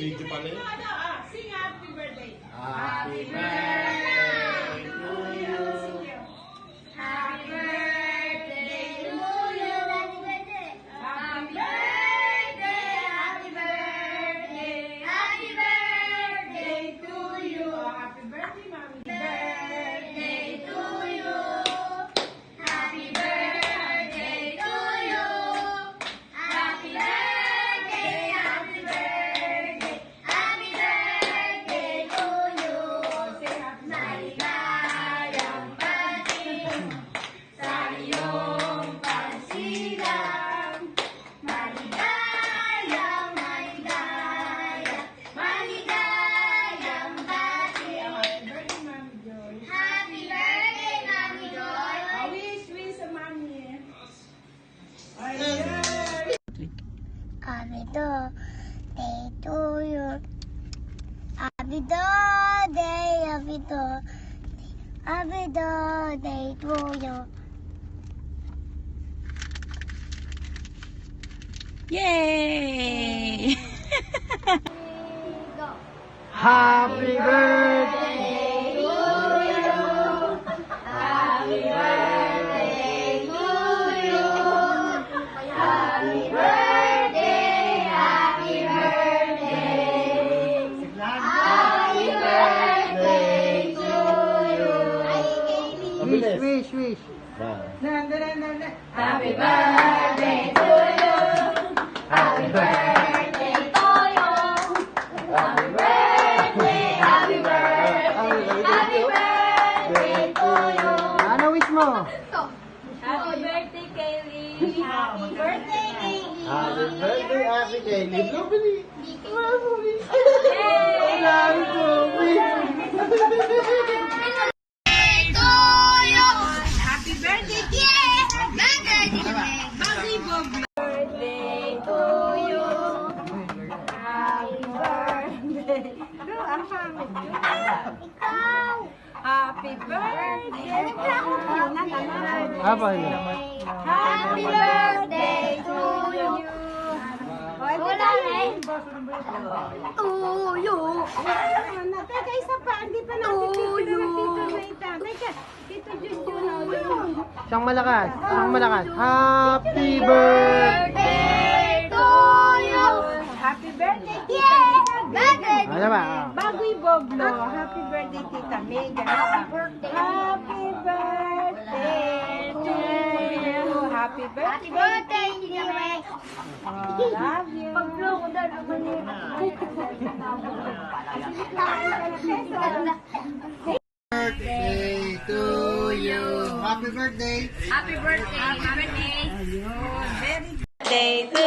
Video pala yun. Sing happy birthday. Happy birthday to you. Happy birthday to you. Happy birthday. Happy birthday. Happy birthday to you. Happy birthday, Mommy. Birthday to you. Happy birthday to you. Happy birthday. Happy birthday. Happy birthday to you. Maligayang pating sa iyong pagsilang. Maligayang, maligayang, maligayang pating. Happy birthday, Mami Joy. Wish sa Mami. Happy birthday to you. Happy birthday, happy birthday, happy birthday to you. Yay! Happy birthday. Happy birthday to you. Happy birthday, happy birthday. Happy birthday to you. Wish. Happy birthday to you. Happy birthday to you. Happy birthday, happy birthday to you. Ano wish mo? Happy birthday, Kaylee. Happy birthday, Kaylee. Happy birthday, Happy Kaylee. Lovely. Happy birthday, Baggy Bob. Birthday to you. Happy birthday. Ang pangit yun. Ikaw! Happy birthday. Apa yun? Happy birthday to you. Wala na eh. Tuyo. Teka, isa pa. Hindi pa natin picture ng Tito Naita. Teka, Tito Junjun. Siyang malakas. Happy birthday. Birthday to you. Happy birthday, Tita Mega. Ano ba? Bagoy Boblo. Happy birthday, Tita Mega. Happy birthday to you. Happy birthday. Tito Mega. Love you. Pag-blow ko doon, ako Birthday to you. Happy birthday. Happy birthday. Happy birthday. Very good day to